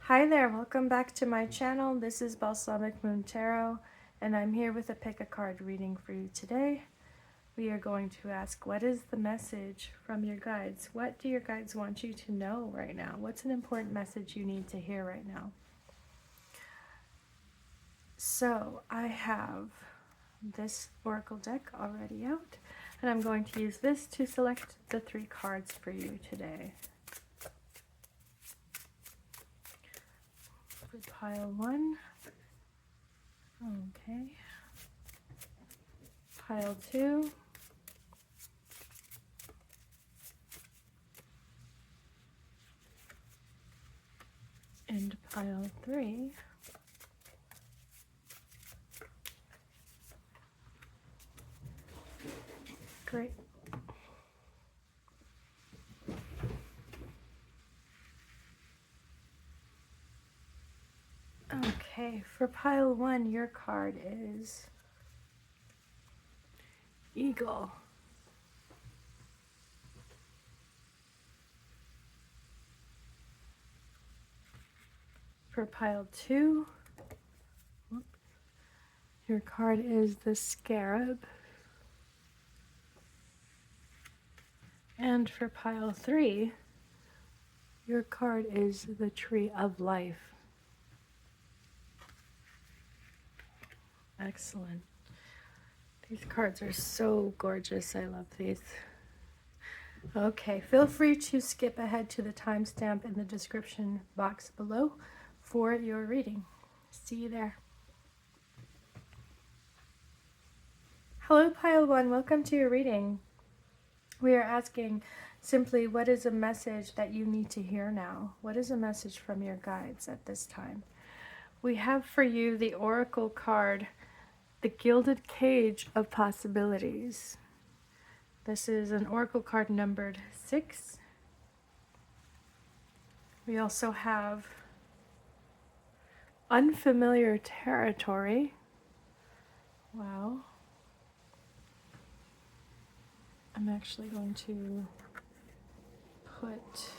Hi there, welcome back to my channel. This is Balsamic Moon Tarot, and I'm here with a pick a card reading for you today. We are going to ask, what is the message from your guides? What do your guides want you to know right now? What's an important message you need to hear right now? So I have this oracle deck already out, and I'm going to use this to select the 3 cards for you today. For pile 1, okay, pile 2, and pile 3. Great. Okay, for pile 1, your card is Eagle. For pile 2, your card is the Scarab. And for pile 3, your card is the Tree of Life. Excellent. These cards are so gorgeous. I love these. Okay, feel free to skip ahead to the timestamp in the description box below for your reading. See you there. Hello, pile 1. Welcome to your reading. We are asking simply, what is a message that you need to hear now? What is a message from your guides at this time? We have for you the oracle card, the Gilded Cage of Possibilities. This is an oracle card numbered 6. We also have Unfamiliar Territory. Wow. I'm actually going to put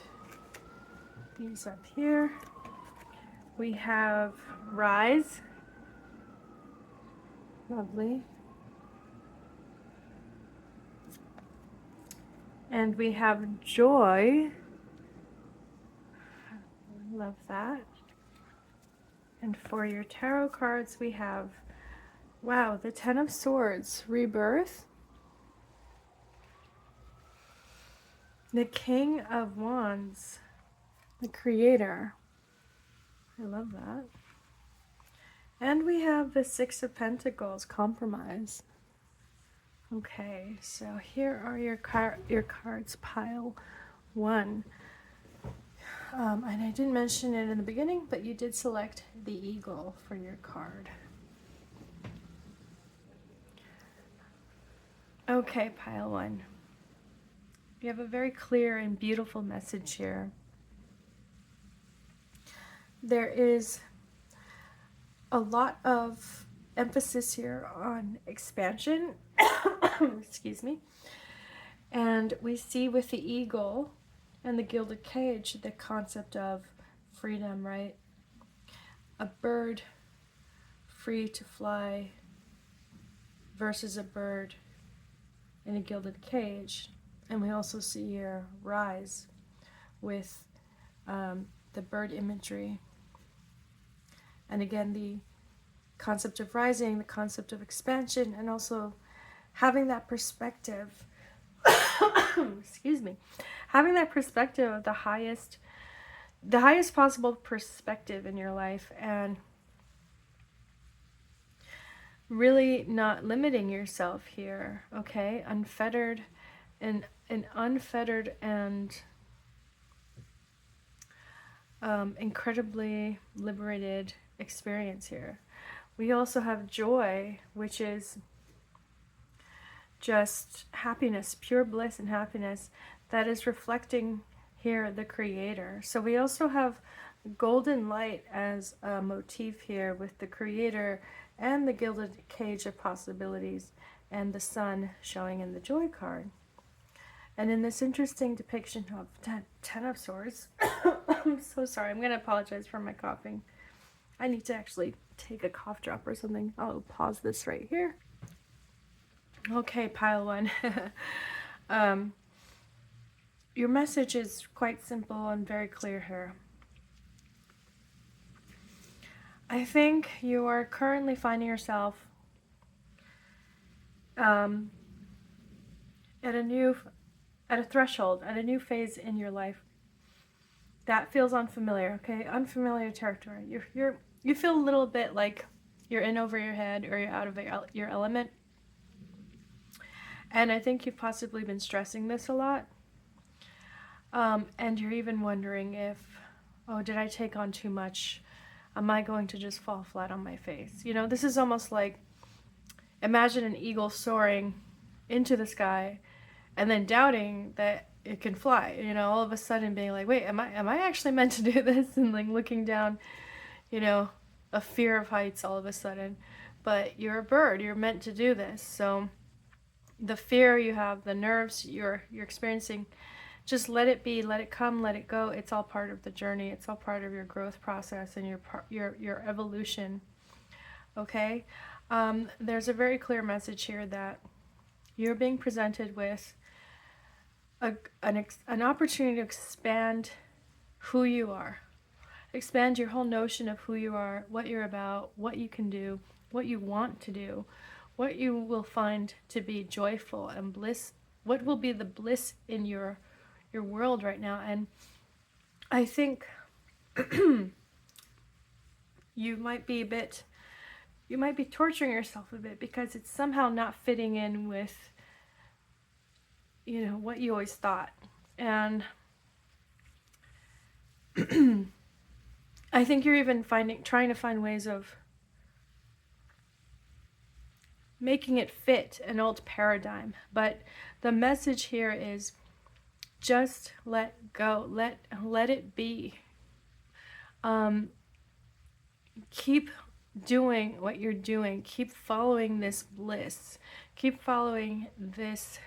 these up here. We have Rise. Lovely. And we have Joy. Love that. And for your tarot cards, we have, wow, the Ten of Swords, Rebirth. The King of Wands, the Creator. I love that. And we have the Six of Pentacles, Compromise. Okay, so here are your cards, pile 1. And I didn't mention it in the beginning, but you did select the Eagle for your card. Okay, pile 1. You have a very clear and beautiful message here. There is a lot of emphasis here on expansion. Excuse me. And we see with the eagle and the gilded cage the concept of freedom, right? A bird free to fly versus a bird in a gilded cage. And we also see here Rise with the bird imagery. And again, the concept of rising, the concept of expansion, and also having that perspective, excuse me, having that perspective of the highest possible perspective in your life, and really not limiting yourself here, okay? Unfettered, and an unfettered and incredibly liberated experience here. We also have Joy, which is just happiness, pure bliss and happiness that is reflecting here the Creator. So we also have golden light as a motif here with the Creator and the Gilded Cage of Possibilities and the Sun showing in the Joy card. And in this interesting depiction of Ten of Swords, I'm so sorry. I'm going to apologize for my coughing. I need to actually take a cough drop or something. I'll pause this right here. Okay, pile one. Your message is quite simple and very clear here. I think you are currently finding yourself at a threshold, at a new phase in your life that feels unfamiliar. Okay, unfamiliar territory. You feel a little bit like you're in over your head or you're out of your element. And I think you've possibly been stressing this a lot. And you're even wondering if, oh, did I take on too much? Am I going to just fall flat on my face? You know, this is almost like, imagine an eagle soaring into the sky and then doubting that it can fly. You know, all of a sudden being like, wait, am I actually meant to do this? And like looking down, you know, a fear of heights all of a sudden. But you're a bird, you're meant to do this. So the fear you have, the nerves you're experiencing, just let it be, let it come, let it go. It's all part of the journey. It's all part of your growth process and your evolution. Okay? There's a very clear message here that you're being presented with an opportunity to expand who you are. Expand your whole notion of who you are, what you're about, what you can do, what you want to do, what you will find to be joyful and bliss, what will be the bliss in your world right now. And I think you might be torturing yourself a bit because it's somehow not fitting in with, you know, what you always thought. And I think you're even trying to find ways of making it fit an old paradigm. But the message here is just let go, let it be. Keep doing what you're doing. Keep following this bliss. Keep following this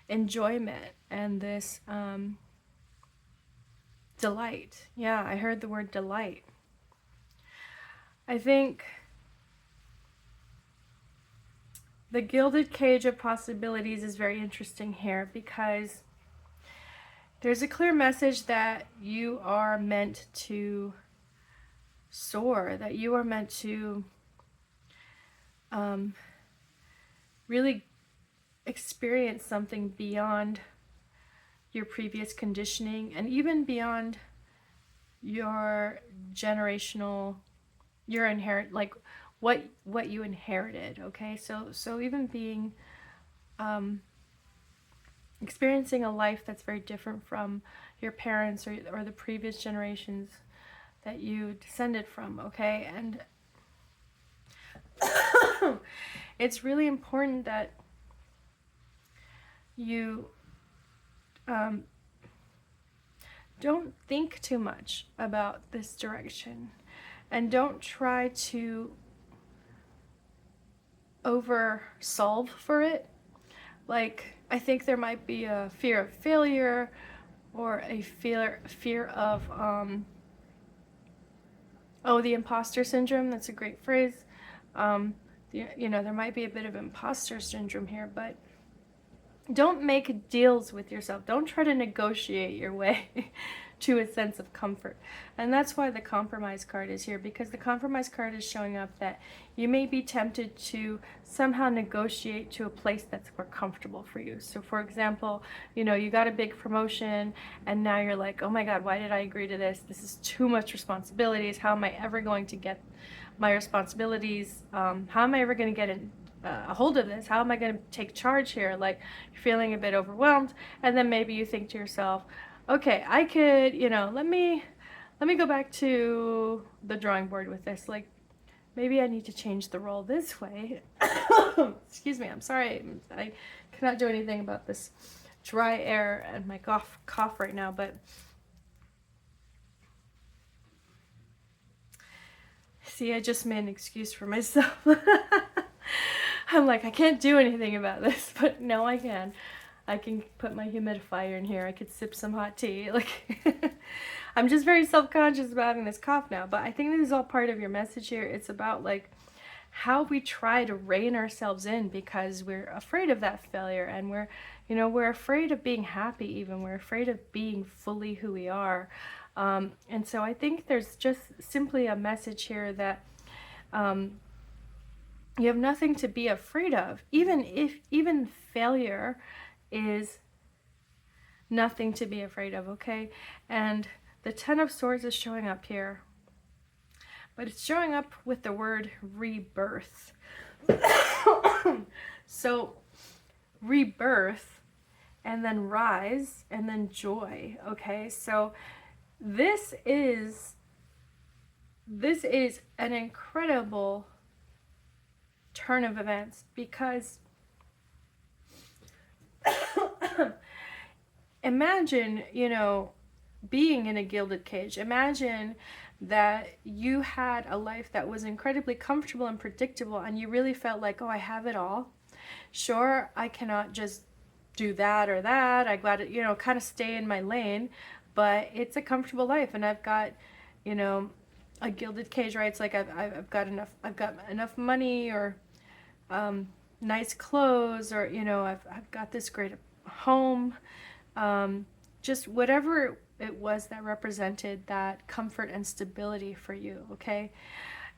enjoyment and this delight. Yeah, I heard the word delight. I think the gilded cage of possibilities is very interesting here because there's a clear message that you are meant to soar, that you are meant to really experience something beyond your previous conditioning and even beyond your generational, your inherit, like what you inherited. Okay, so even being experiencing a life that's very different from your parents or the previous generations that you descended from. Okay, and it's really important that you don't think too much about this direction and don't try to over solve for it. Like, I think there might be a fear of failure or a fear of the imposter syndrome. That's a great phrase. You know, there might be a bit of imposter syndrome here, but don't make deals with yourself. Don't try to negotiate your way to a sense of comfort. And that's why the compromise card is here, because the compromise card is showing up that you may be tempted to somehow negotiate to a place that's more comfortable for you. So for example, you know, you got a big promotion and now you're like, oh my God, why did I agree to this? This is too much responsibilities. How am I ever going to get my responsibilities? How am I ever going to get a hold of this? How am I going to take charge here? Like, you're feeling a bit overwhelmed, and then maybe you think to yourself, okay, I could, you know, let me go back to the drawing board with this. Like, maybe I need to change the role this way. Excuse me, I'm sorry. I cannot do anything about this dry air and my cough right now, but see, I just made an excuse for myself. I'm like, I can't do anything about this, but no, I can. I can put my humidifier in here. I could sip some hot tea. Like, I'm just very self-conscious about having this cough now. But I think this is all part of your message here. It's about like how we try to rein ourselves in because we're afraid of that failure, and we're afraid of being happy. Even we're afraid of being fully who we are. And so I think there's just simply a message here that you have nothing to be afraid of. Even failure is nothing to be afraid of, okay? And the Ten of Swords is showing up here, but it's showing up with the word rebirth. So rebirth, and then rise, and then joy, okay? So this is an incredible turn of events, because imagine, being in a gilded cage. Imagine that you had a life that was incredibly comfortable and predictable, and you really felt like, oh, I have it all. Sure, I cannot just do that or that. I got to, kind of stay in my lane, but it's a comfortable life, and I've got, a gilded cage, right? It's like I've got enough money, or nice clothes, or I've got this great home, just whatever it was that represented that comfort and stability for you. Okay,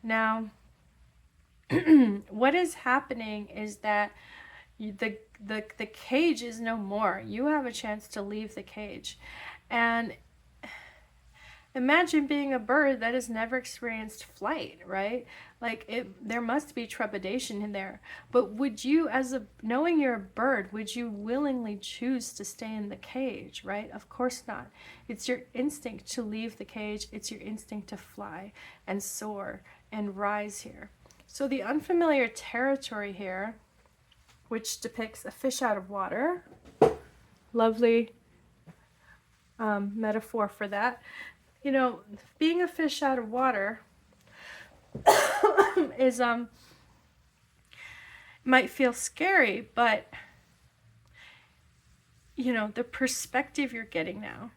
now what is happening is that the cage is no more. You have a chance to leave the cage. And imagine being a bird that has never experienced flight, right? Like, there must be trepidation in there. But would you, knowing you're a bird, would you willingly choose to stay in the cage, right? Of course not. It's your instinct to leave the cage. It's your instinct to fly and soar and rise here. So the unfamiliar territory here, which depicts a fish out of water, lovely metaphor for that. Being a fish out of water is might feel scary, but the perspective you're getting now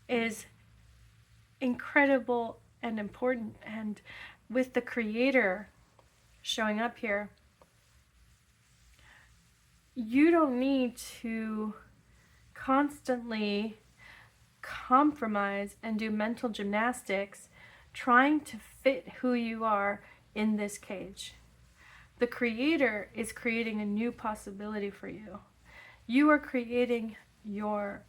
is incredible and important. And with the Creator showing up here, you don't need to constantly compromise and do mental gymnastics trying to fit who you are in this cage. The Creator is creating a new possibility for you. You are creating the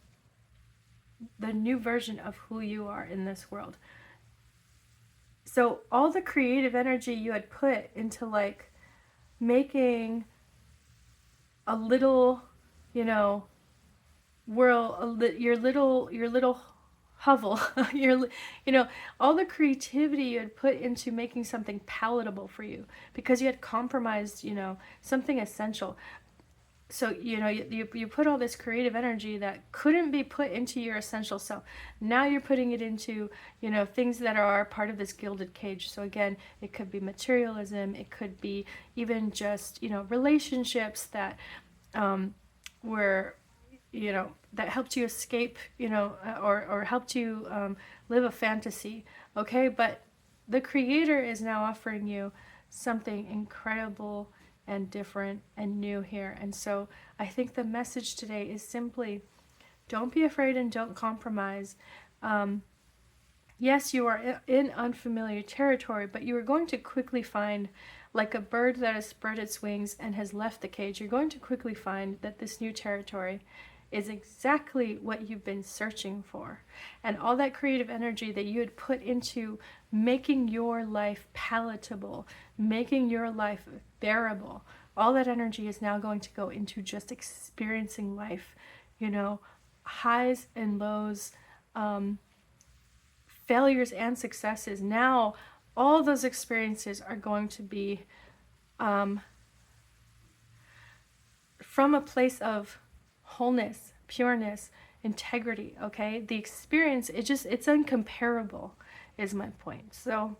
new version of who you are in this world. So all the creative energy you had put into like making a little, world, your little hovel, all the creativity you had put into making something palatable for you, because you had compromised, something essential. So, you put all this creative energy that couldn't be put into your essential self. Now you're putting it into, things that are part of this gilded cage. So again, it could be materialism. It could be even just, relationships that were, that helped you escape, or helped you live a fantasy. Okay. But the Creator is now offering you something incredible and different and new here. And so I think the message today is simply, don't be afraid and don't compromise. Yes, you are in unfamiliar territory, but you are going to quickly find, like a bird that has spread its wings and has left the cage, you're going to quickly find that this new territory is exactly what you've been searching for. And all that creative energy that you had put into making your life palatable, making your life bearable, all that energy is now going to go into just experiencing life, highs and lows, failures and successes. Now all those experiences are going to be from a place of wholeness, pureness, integrity. Okay, the experience, it's incomparable, is my point. So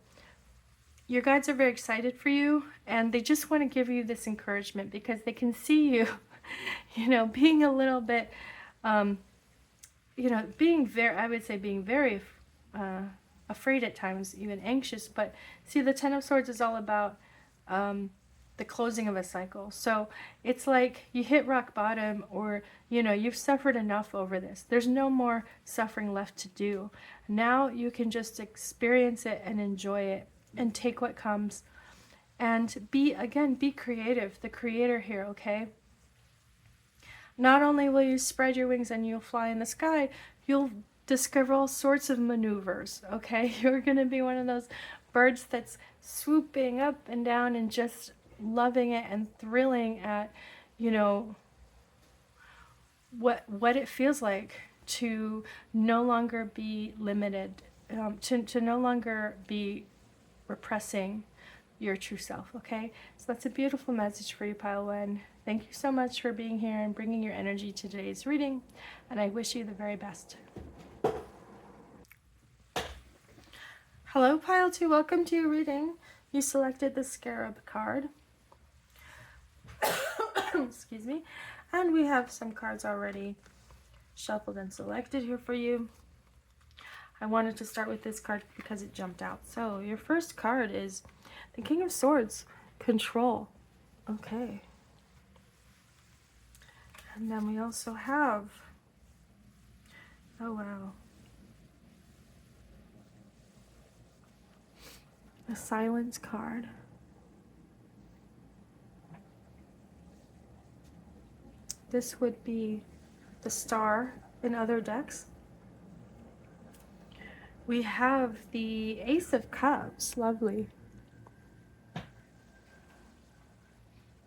your guides are very excited for you, and they just want to give you this encouragement because they can see you you know, being a little bit, you know, being very, I would say being very afraid at times, even anxious. But see, the Ten of Swords is all about the closing of a cycle. So it's like you hit rock bottom, or, you know, you've suffered enough over this. There's no more suffering left to do. Now you can just experience it and enjoy it and take what comes and be, again, be creative, the creator here, okay? Not only will you spread your wings and you'll fly in the sky, you'll discover all sorts of maneuvers, okay? You're going to be one of those birds that's swooping up and down and just loving it and thrilling at, you know, what it feels like to no longer be limited, to no longer be repressing your true self, okay? So that's a beautiful message for you, Pile 1. Thank you so much for being here and bringing your energy to today's reading, and I wish you the very best. Hello, Pile 2. Welcome to your reading. You selected the Scarab card. Excuse me. And we have some cards already shuffled and selected here for you. I wanted to start with this card because it jumped out. So your first card is the King of Swords, Control. Okay. And then we also have, oh wow, a Silence card. This would be the Star in other decks. We have the Ace of Cups, lovely.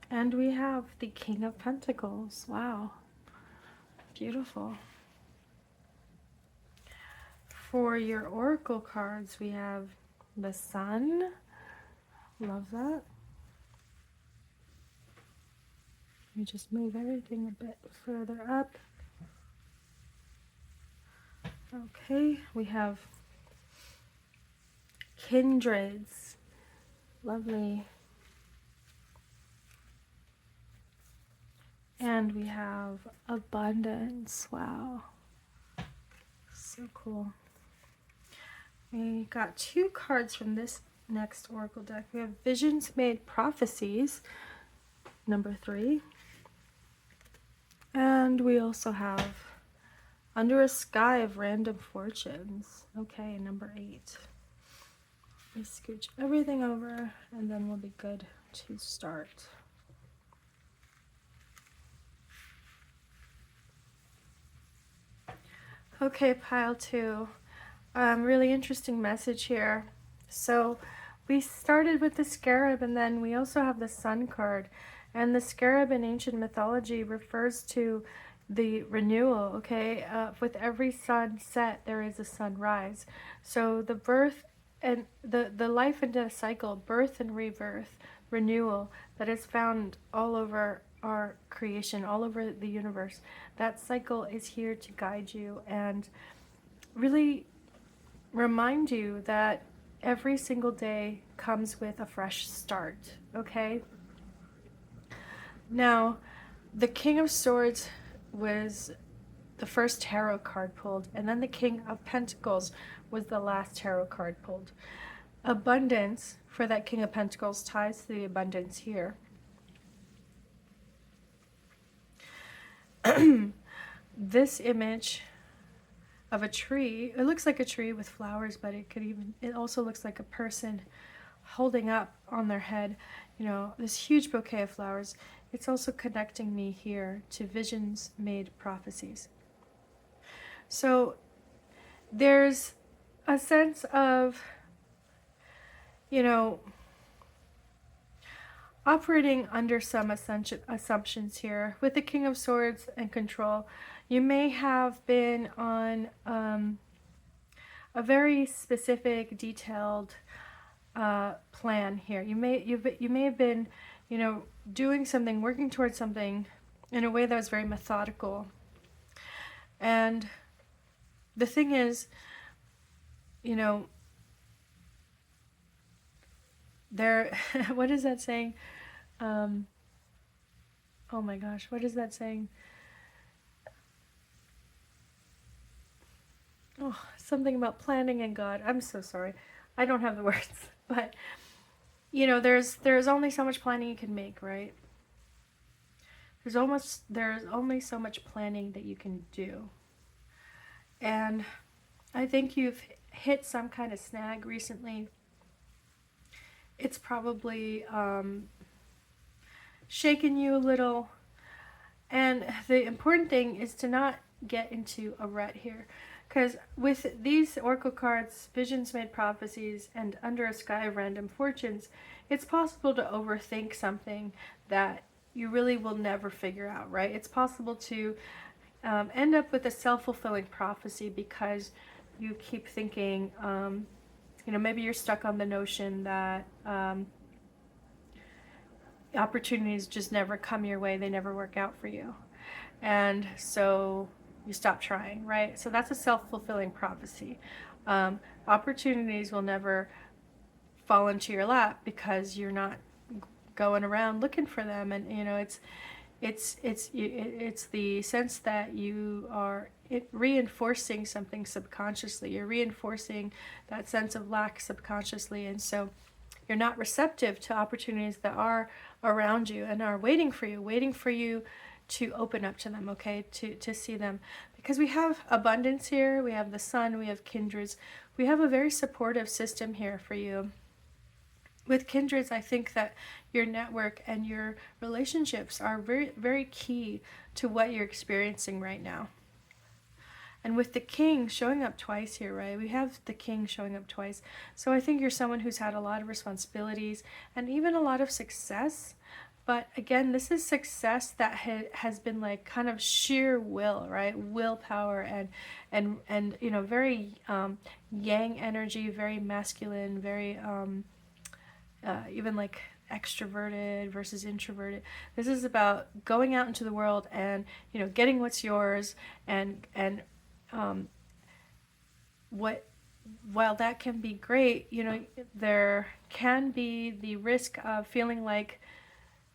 And we have the King of Pentacles, wow, beautiful. For your Oracle cards, we have the Sun, love that. Let me just move everything a bit further up. Okay, we have Kindreds, lovely. And we have Abundance, wow, so cool. We got 2 cards from this next Oracle deck. We have Visions Made Prophecies, number 3. And we also have Under a Sky of Random Fortunes, okay, number 8. Let me scooch everything over and then we'll be good to start. Okay, Pile 2. Really interesting message here. So we started with the Scarab, and then we also have the Sun card. And the Scarab in ancient mythology refers to the renewal, okay? With every sunset, there is a sunrise. So the birth and the life and death cycle, birth and rebirth, renewal, that is found all over our creation, all over the universe. That cycle is here to guide you and really remind you that every single day comes with a fresh start, okay? Now, the King of Swords was the first tarot card pulled, and then the King of Pentacles was the last tarot card pulled. Abundance for that King of Pentacles ties to the abundance here. This image of a tree, it looks like a tree with flowers, but it also looks like a person holding up on their head, you know, this huge bouquet of flowers. It's also connecting me here to Visions Made Prophecies. So there's a sense of, you know, operating under some assumptions here. With the King of Swords and Control, you may have been on a very specific, detailed plan here. You may have been, you know, doing something, working towards something in a way that was very methodical. And the thing is, you know, there, what is that saying? oh my gosh, what is that saying? Oh, something about planning and God. I'm so sorry. I don't have the words. But, you know, there's only so much planning you can make, right? There's only so much planning that you can do. And I think you've hit some kind of snag recently. It's probably shaken you a little. And the important thing is to not get into a rut here. Because with these oracle cards, visions made prophecies, and under a sky of random fortunes, it's possible to overthink something that you really will never figure out, right? It's possible to end up with a self-fulfilling prophecy because you keep thinking, you know, maybe you're stuck on the notion that opportunities just never come your way, they never work out for you. And so you stop trying, right? So that's a self-fulfilling prophecy. Opportunities will never fall into your lap because you're not going around looking for them. And you know, it's the sense that you are reinforcing something subconsciously. You're reinforcing that sense of lack subconsciously, and so you're not receptive to opportunities that are around you and are waiting for you to open up to them, okay, to see them. Because we have abundance here, we have the sun, we have kindreds, we have a very supportive system here for you. With kindreds, I think that your network and your relationships are very, very key to what you're experiencing right now. And with the king showing up twice here, right? We have the king showing up twice. So I think you're someone who's had a lot of responsibilities and even a lot of success. But again, this is success that has been like kind of sheer will, right? Willpower and you know, very yang energy, very masculine, very even like extroverted versus introverted. This is about going out into the world and, you know, getting what's yours and what, while that can be great, you know, there can be the risk of feeling like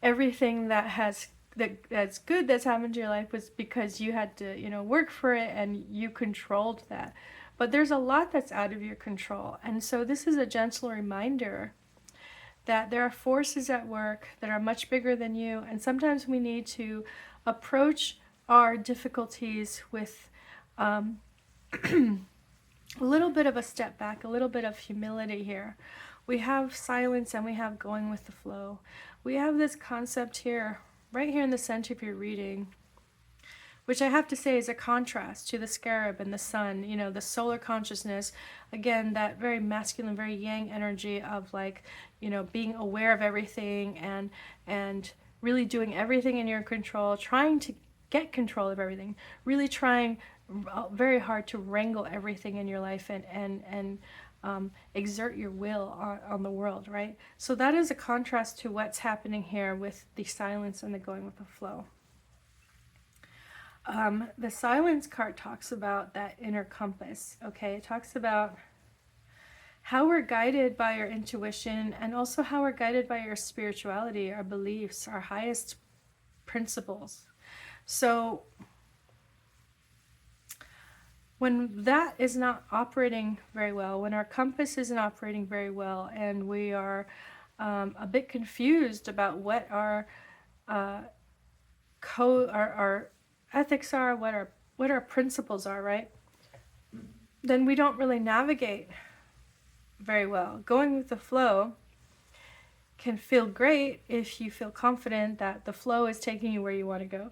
everything that's good that's happened to your life was because you had to, you know, work for it and you controlled that. But there's a lot that's out of your control. And so this is a gentle reminder that there are forces at work that are much bigger than you, and sometimes we need to approach our difficulties with a little bit of a step back, a little bit of humility here. We have silence and we have going with the flow. We have this concept here, right here in the center of your reading, which I have to say is a contrast to the scarab and the sun, you know, the solar consciousness, again, that very masculine, very yang energy of like, you know, being aware of everything and really doing everything in your control, trying to get control of everything, really trying very hard to wrangle everything in your life and exert your will on the world, right? So that is a contrast to what's happening here with the silence and the going with the flow. The silence card talks about that inner compass, okay? It talks about how we're guided by our intuition and also how we're guided by our spirituality, our beliefs, our highest principles. So when that is not operating very well, when our compass isn't operating very well and we are a bit confused about what our ethics are, what our principles are, right? Then we don't really navigate very well. Going with the flow can feel great if you feel confident that the flow is taking you where you want to go.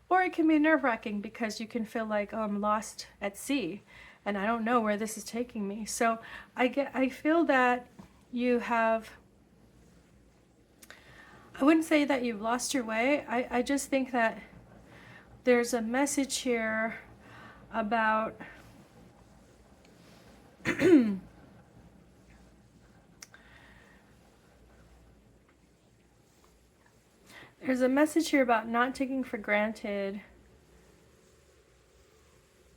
Or it can be nerve-wracking because you can feel like, oh, I'm lost at sea and I don't know where this is taking me. So I feel that you have, I wouldn't say that you've lost your way. I just think that there's a message here about there's a message here about not taking for granted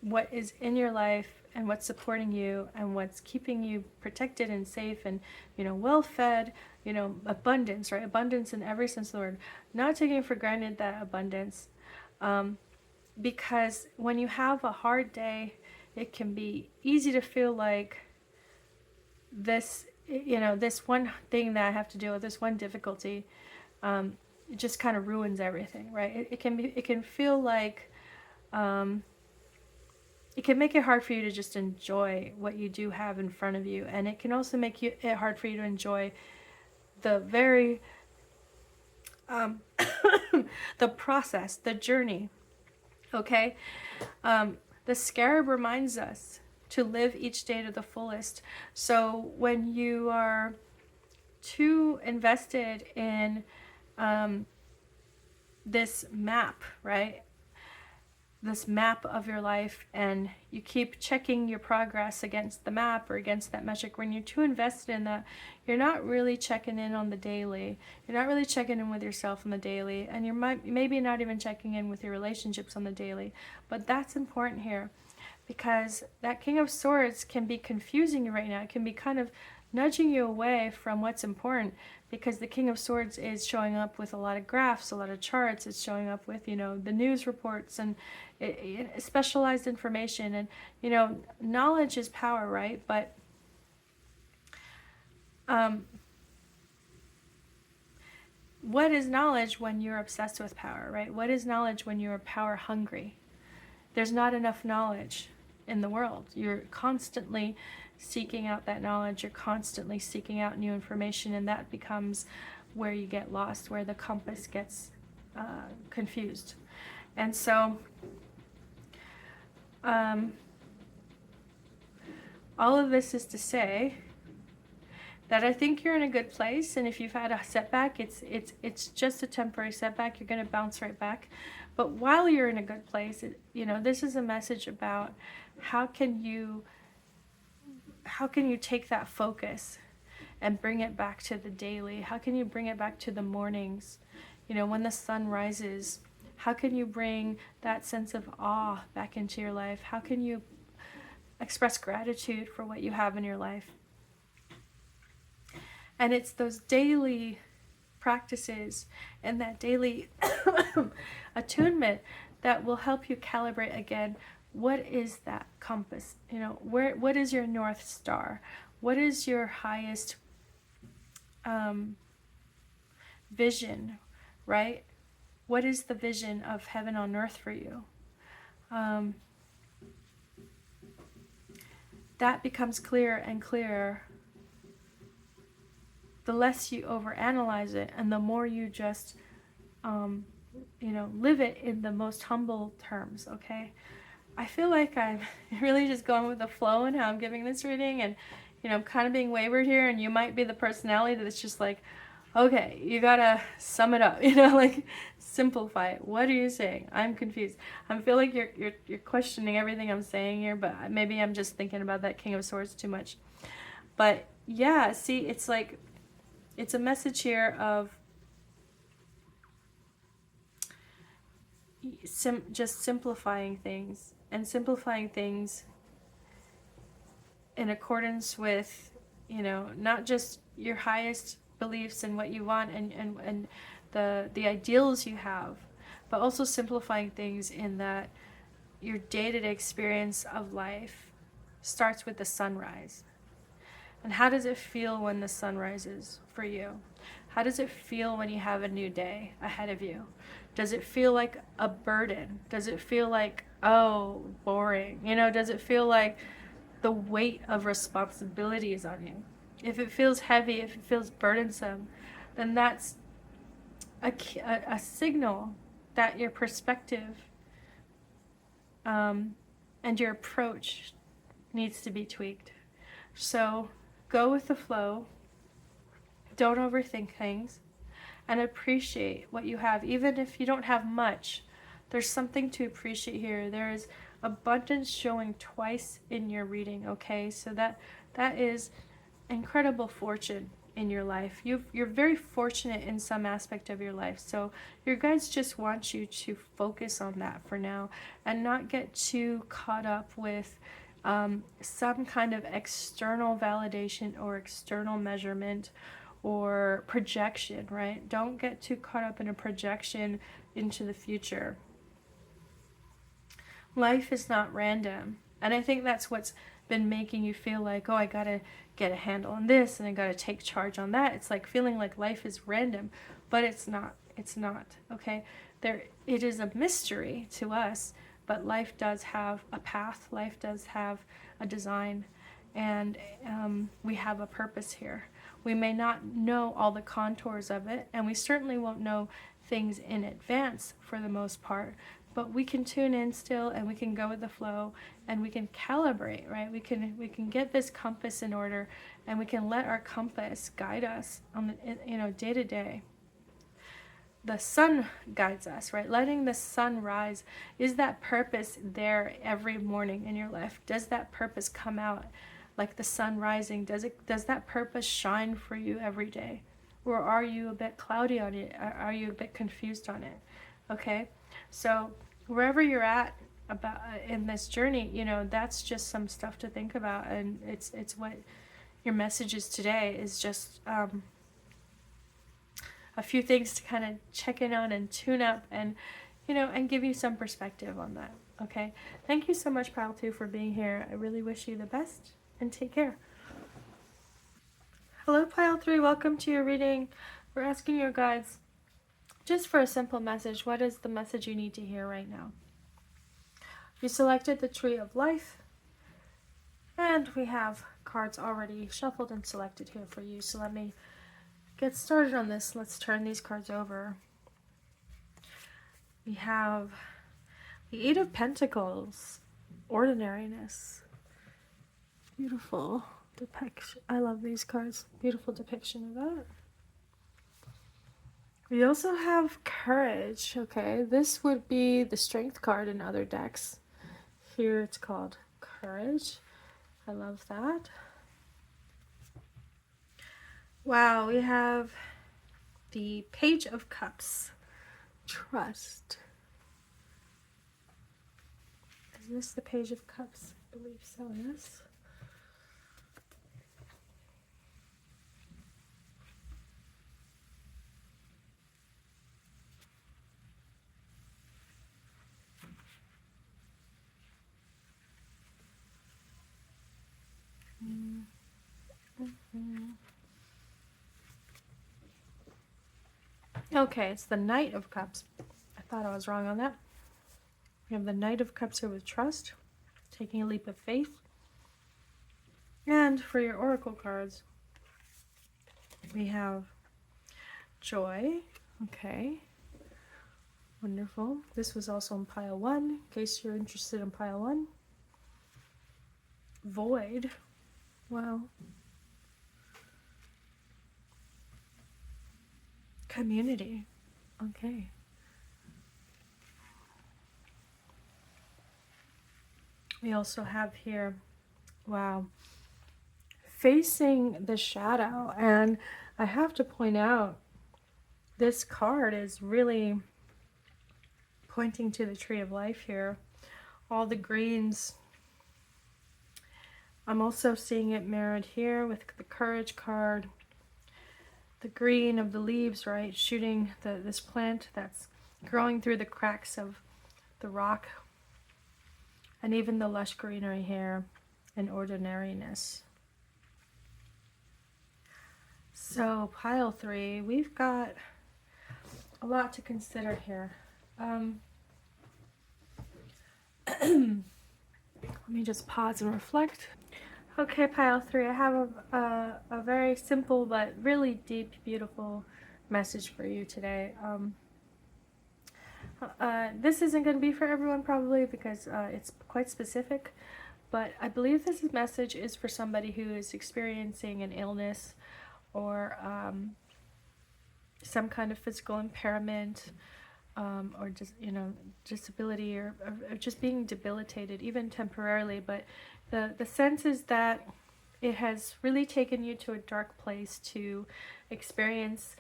what is in your life and what's supporting you and what's keeping you protected and safe and, well fed, abundance, right? Abundance in every sense of the word. Not taking for granted that abundance. Because when you have a hard day, it can be easy to feel like this one thing that I have to deal with, this one difficulty, it just kind of ruins everything, right? It can feel like, it can make it hard for you to just enjoy what you do have in front of you. And it can also make it hard for you to enjoy the very, the process, the journey, okay? The scarab reminds us to live each day to the fullest. So when you are too invested in this map, right? This map of your life, and you keep checking your progress against the map or against that metric, when you're too invested in that, you're not really checking in on the daily. You're not really checking in with yourself on the daily, and you're maybe not even checking in with your relationships on the daily. But that's important here, because that King of Swords can be confusing you right now. It can be kind of nudging you away from what's important, because the King of Swords is showing up with a lot of graphs, a lot of charts. It's showing up with, the news reports and specialized information. And, knowledge is power, right? But what is knowledge when you're obsessed with power, right? What is knowledge when you're power hungry? There's not enough knowledge in the world. You're constantly seeking out that knowledge. You're constantly seeking out new information, and that becomes where you get lost, where the compass gets confused. And so all of this is to say that I think you're in a good place, and if you've had a setback, it's just a temporary setback. You're going to bounce right back. But while you're in a good place, this is a message about how can you take that focus and bring it back to the daily? How can you bring it back to the mornings? When the sun rises, how can you bring that sense of awe back into your life? How can you express gratitude for what you have in your life? And it's those daily practices and that daily attunement that will help you calibrate again. What is that compass? What is your North Star? What is your highest vision, right? What is the vision of heaven on earth for you? That becomes clearer and clearer the less you overanalyze it, and the more you just live it in the most humble terms, okay? I feel like I'm really just going with the flow and how I'm giving this reading, and I'm kind of being wayward here, and you might be the personality that's just like, okay, you gotta sum it up, like simplify it. What are you saying? I'm confused. I feel like you're questioning everything I'm saying here, but maybe I'm just thinking about that King of Swords too much. But yeah, see, it's like, it's a message here of just simplifying things, and simplifying things in accordance with, not just your highest beliefs and what you want and the ideals you have, but also simplifying things in that your day-to-day experience of life starts with the sunrise. And how does it feel when the sun rises for you? How does it feel when you have a new day ahead of you? Does it feel like a burden? Does it feel like, oh, boring? Does it feel like the weight of responsibility is on you? If it feels heavy, if it feels burdensome, then that's a signal that your perspective and your approach needs to be tweaked. So go with the flow. Don't overthink things, and appreciate what you have. Even if you don't have much, there's something to appreciate here. There is abundance showing twice in your reading, okay? So that is incredible fortune. in your life. You're very fortunate in some aspect of your life. So your guides just want you to focus on that for now and not get too caught up with some kind of external validation or external measurement or projection, right? Don't get too caught up in a projection into the future. Life is not random. And I think that's what's been making you feel like, oh, I gotta get a handle on this and I gotta take charge on that. It's like feeling like life is random, but it's not. It's not. Okay? It is a mystery to us, but life does have a path. Life does have a design, and we have a purpose here. We may not know all the contours of it, and we certainly won't know things in advance for the most part, but we can tune in still, and we can go with the flow, and we can calibrate, right? We can get this compass in order, and we can let our compass guide us on the, day to day. The sun guides us, right? Letting the sun rise. Is that purpose there every morning in your life? Does that purpose come out like the sun rising? Does that purpose shine for you every day? Or are you a bit cloudy on it? Are you a bit confused on it? Okay? So wherever you're at about in this journey, that's just some stuff to think about, and it's what your message is today, is just a few things to kind of check in on and tune up, and and give you some perspective on that. Okay, thank you so much, Pile 2, for being here. I really wish you the best, and take care. Hello, Pile 3, welcome to your reading. We're asking your guides just for a simple message. What is the message you need to hear right now? You selected the Tree of Life, and we have cards already shuffled and selected here for you. So let me get started on this. Let's turn these cards over. We have the Eight of Pentacles, ordinariness. Beautiful depiction. I love these cards. Beautiful depiction of that. We also have courage. Okay, this would be the strength card in other decks. Here it's called courage. I love that. Wow, we have the Page of Cups. Trust. Is this the Page of Cups? I believe so, yes. Okay, it's the Knight of Cups. I thought I was wrong on that. We have the Knight of Cups here with trust, taking a leap of faith. And for your oracle cards, we have joy. Okay, wonderful. This was also in pile 1, in case you're interested in pile 1. Void. Wow. Community. Okay. We also have here, wow, facing the shadow. And I have to point out, this card is really pointing to the Tree of Life here. All the greens. I'm also seeing it mirrored here with the Courage card. The green of the leaves, right, shooting this plant that's growing through the cracks of the rock. And even the lush greenery here and ordinariness. So pile 3, we've got a lot to consider here. Let me just pause and reflect. Okay, pile 3, I have a very simple but really deep, beautiful message for you today. This isn't going to be for everyone probably because it's quite specific, but I believe this message is for somebody who is experiencing an illness or some kind of physical impairment, or just disability, or just being debilitated even temporarily. But the sense is that it has really taken you to a dark place to experience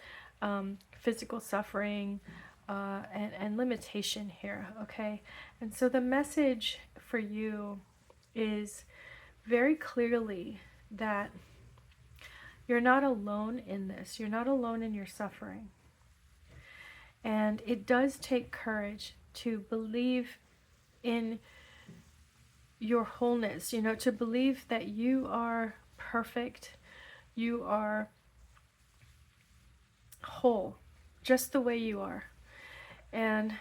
physical suffering and limitation here, okay? And so the message for you is very clearly that you're not alone in this. You're not alone in your suffering. And it does take courage to believe in your wholeness, you know, to believe that you are perfect, you are whole, just the way you are. And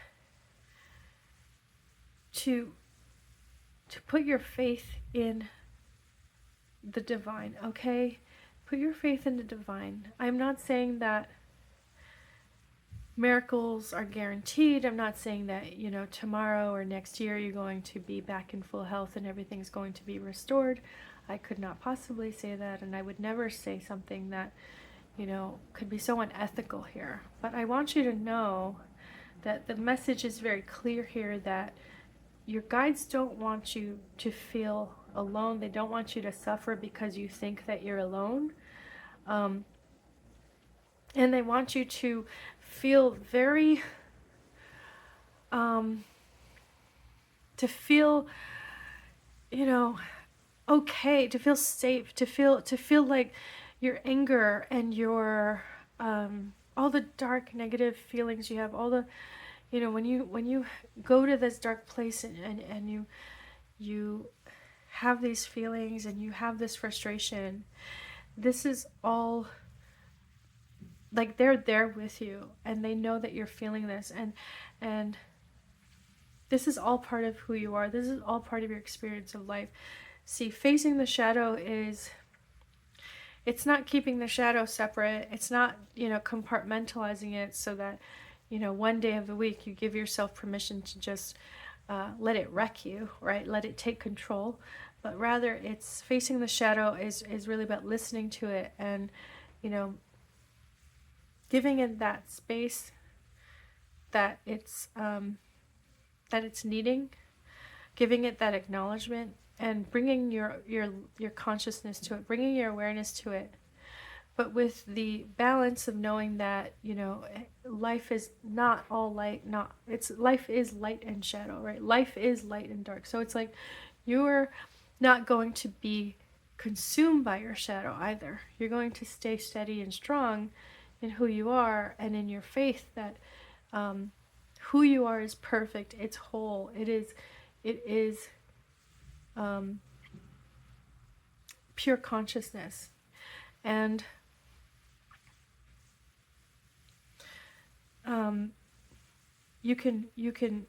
to put your faith in the divine, okay? Put your faith in the divine. I'm not saying that miracles are guaranteed. I'm not saying that, you know, tomorrow or next year you're going to be back in full health and everything's going to be restored. I could not possibly say that, and I would never say something that, you know, could be so unethical here. But I want you to know that the message is very clear here, that your guides don't want you to feel alone. They don't want you to suffer because you think that you're alone. And they want you to feel very, to feel, you know, okay, to feel safe, to feel like your anger and your, all the dark negative feelings you have, all the, you know, when you go to this dark place and you have these feelings and you have this frustration, this is all, like, they're there with you and they know that you're feeling this, and this is all part of who you are. This is all part of your experience of life. See, facing the shadow is, it's not keeping the shadow separate. It's not, you know, compartmentalizing it so that, you know, one day of the week you give yourself permission to just let it wreck you, right? Let it take control. But rather, it's facing the shadow is really about listening to it and, you know, giving it that space that it's needing, giving it that acknowledgement, and bringing your consciousness to it, bringing your awareness to it, but with the balance of knowing that, you know, life is not all light, life is light and shadow, right? Life is light and dark. So it's like you're not going to be consumed by your shadow either. You're going to stay steady and strong in who you are and in your faith that who you are is perfect. It's whole. It is pure consciousness. And you can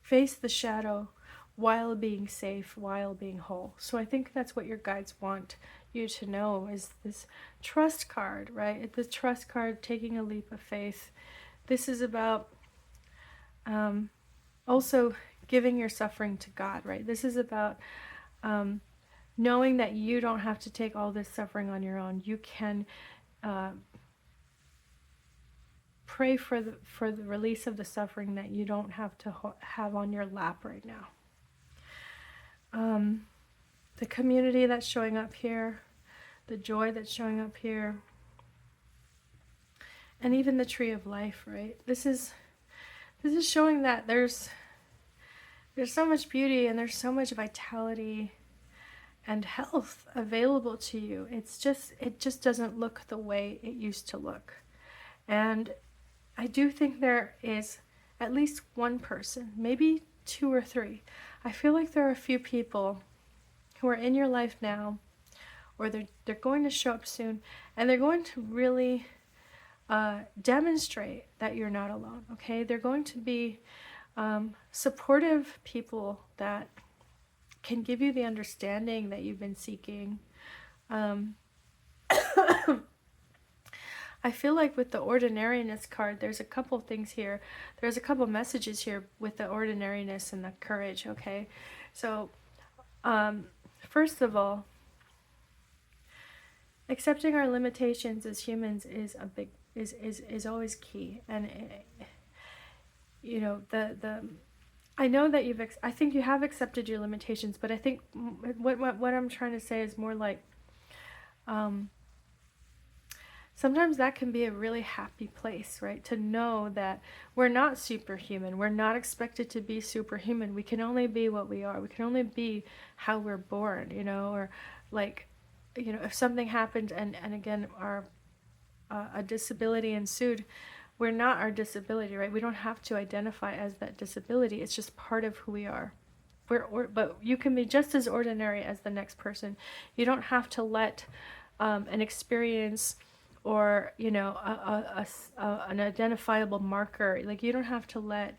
face the shadow while being safe, while being whole. So I think that's what your guides want you to know, is this trust card, right? The trust card, taking a leap of faith. This is about also giving your suffering to God, right? This is about knowing that you don't have to take all this suffering on your own. You can pray for the release of the suffering that you don't have to have on your lap right now. The community that's showing up here, the joy that's showing up here, and even the tree of life, right? This is showing that there's so much beauty and there's so much vitality and health available to you. It just doesn't look the way it used to look. And I do think there is at least one person, maybe two or three. I feel like there are a few people who are in your life now, or they're going to show up soon, and they're going to really demonstrate that you're not alone, okay? They're going to be supportive people that can give you the understanding that you've been seeking. I feel like with the ordinariness card, there's a couple things here. There's a couple messages here with the ordinariness and the courage, okay? So, first of all, accepting our limitations as humans is is always key. And you know, I know that I think you have accepted your limitations, but I think what I'm trying to say is more like, sometimes that can be a really happy place, right? To know that we're not superhuman. We're not expected to be superhuman. We can only be what we are. We can only be how we're born, or like, if something happened and again, a disability ensued, we're not our disability, right? We don't have to identify as that disability. It's just part of who we are. But you can be just as ordinary as the next person. You don't have to let an experience or an identifiable marker, like you don't have to let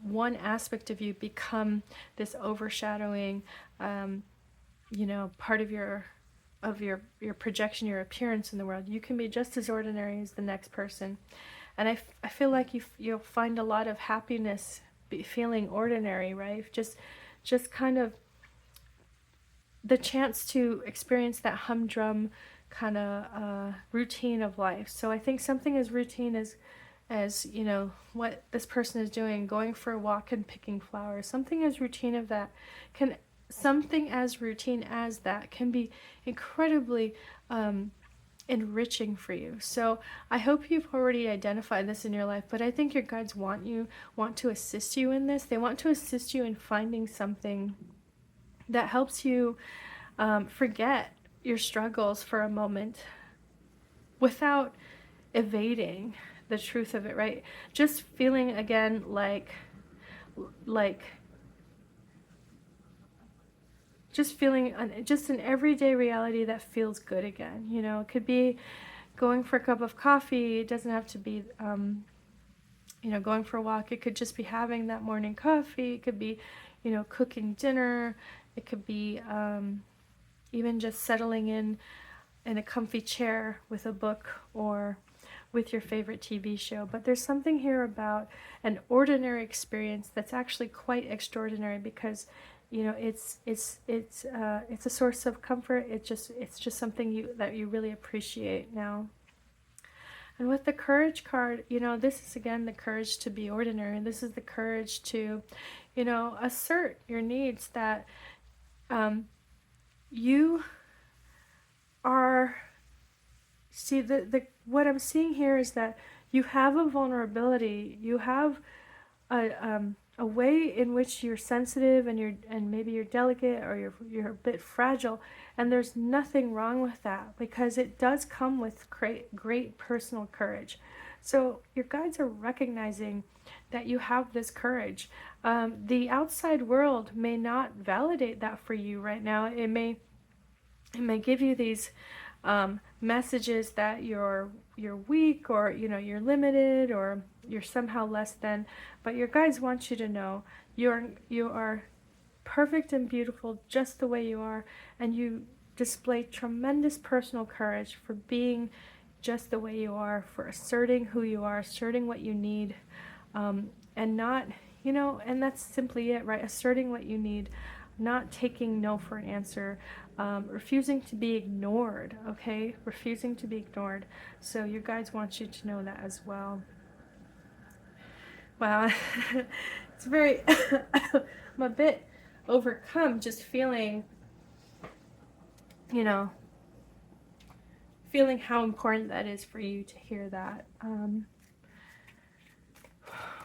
one aspect of you become this overshadowing part of your projection, your appearance in the world. You can be just as ordinary as the next person. And I feel like you'll find a lot of happiness feeling ordinary, right? Just kind of the chance to experience that humdrum kind of routine of life. So I think something as routine as what this person is doing, going for a walk and picking flowers, something as routine as that can be incredibly enriching for you. So I hope you've already identified this in your life, but I think your guides want to assist you in this. They want to assist you in finding something that helps you forget your struggles for a moment without evading the truth of it, right? Just feeling again like just feeling just an everyday reality that feels good again. It could be going for a cup of coffee. It doesn't have to be going for a walk. It could just be having that morning coffee. It could be cooking dinner. It could be even just settling in a comfy chair with a book or with your favorite TV show. But there's something here about an ordinary experience that's actually quite extraordinary, because it's a source of comfort. It's just something that you really appreciate now. And with the Courage card, this is again the courage to be ordinary. This is the courage to assert your needs, that you are, see, what I'm seeing here is that you have a vulnerability, you have a way in which you're sensitive and maybe you're delicate, or you're a bit fragile, and there's nothing wrong with that, because it does come with great personal courage. So your guides are recognizing that you have this courage. The outside world may not validate that for you right now. It may give you these messages that you're weak, or you're limited, or you're somehow less than. But your guides want you to know you are perfect and beautiful just the way you are, and you display tremendous personal courage for being just the way you are, for asserting who you are, asserting what you need, and not, and that's simply it, right? Asserting what you need, not taking no for an answer, refusing to be ignored, okay? Refusing to be ignored. So your guides want you to know that as well. Wow. It's very, I'm a bit overcome just feeling, feeling how important that is for you to hear that.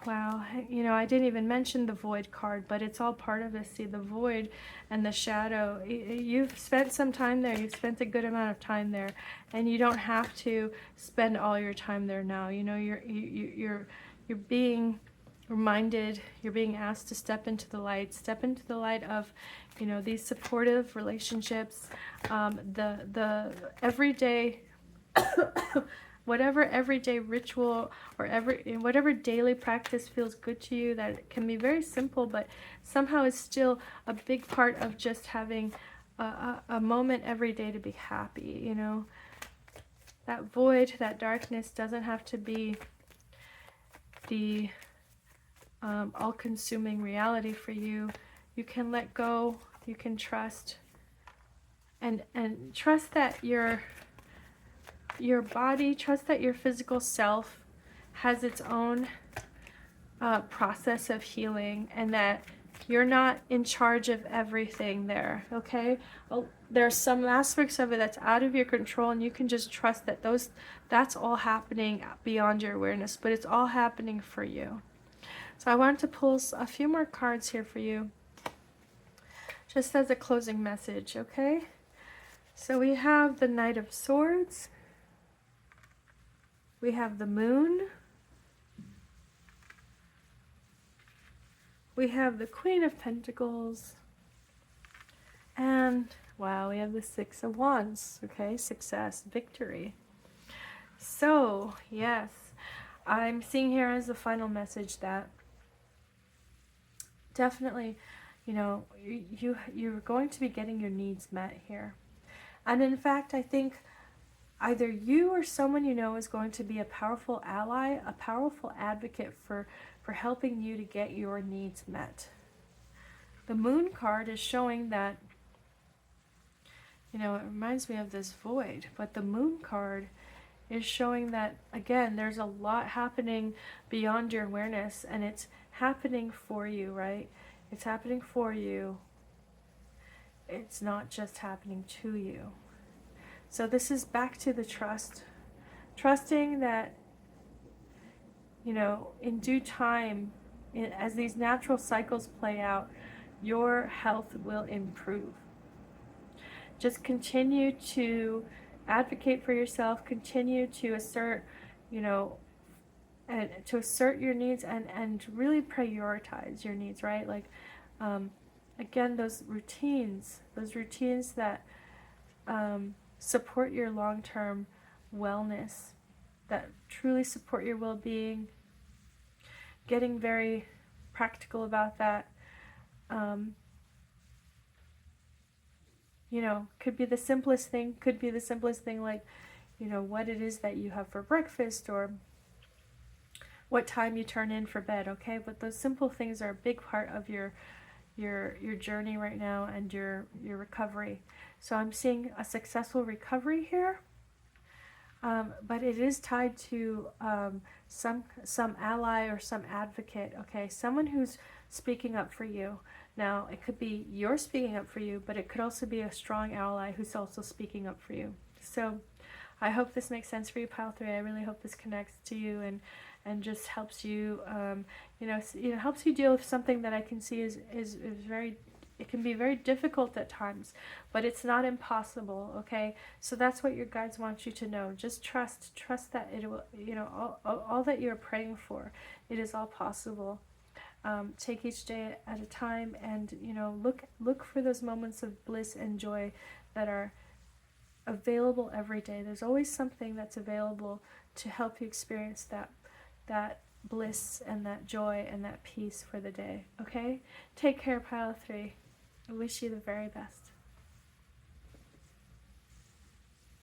Wow, I didn't even mention the void card, but it's all part of this. See, the void and the shadow. You've spent some time there. You've spent a good amount of time there, and you don't have to spend all your time there now. You're being reminded. You're being asked to step into the light. Step into the light of, these supportive relationships. The everyday. Whatever everyday ritual or whatever daily practice feels good to you, that it can be very simple, but somehow is still a big part of just having a moment every day to be happy. That void, that darkness doesn't have to be the all-consuming reality for you. You can let go, you can trust, and trust that your body, trust that your physical self has its own process of healing, and that You're not in charge of everything there, okay? There's some aspects of it that's out of your control, and you can just trust that that's all happening beyond your awareness, but it's all happening for you. So I wanted to pull a few more cards here for you, just as a closing message, okay? So we have the Knight of Swords. We have the Moon. We have the Queen of Pentacles. And, wow, we have the Six of Wands, okay? Success, victory. So, yes, I'm seeing here as the final message that definitely, you know, you're going to be getting your needs met here. And in fact, I think either you or someone you know is going to be a powerful ally, a powerful advocate for helping you to get your needs met. The Moon card is showing that, you know, it reminds me of this void, but the Moon card is showing that, again, there's a lot happening beyond your awareness, and it's happening for you, right? It's happening for you. It's not just happening to you. So this is back to the trust. Trusting that, you know, in due time, as these natural cycles play out, your health will improve. Just continue to advocate for yourself, continue to assert, you know, and to assert your needs, and really prioritize your needs, right? Like, again, those routines that support your long-term wellness, that truly support your well-being, getting very practical about that. You know, could be the simplest thing, like, you know, what it is that you have for breakfast, or what time you turn in for bed, okay? But those simple things are a big part of your journey right now, and your recovery. So I'm seeing a successful recovery here. But it is tied to some ally or some advocate, okay? Someone who's speaking up for you. Now, it could be you're speaking up for you, but it could also be a strong ally who's also speaking up for you. So I hope this makes sense for you, Pile 3. I really hope this connects to you and just helps you, helps you deal with something that I can see is very, it can be very difficult at times, but it's not impossible, okay? So that's what your guides want you to know. Just trust that it will, you know, all that you're praying for, it is all possible. Take each day at a time, and, you know, look for those moments of bliss and joy that are available every day. There's always something that's available to help you experience that bliss and that joy and that peace for the day, okay? Take care, Pile 3. I wish you the very best.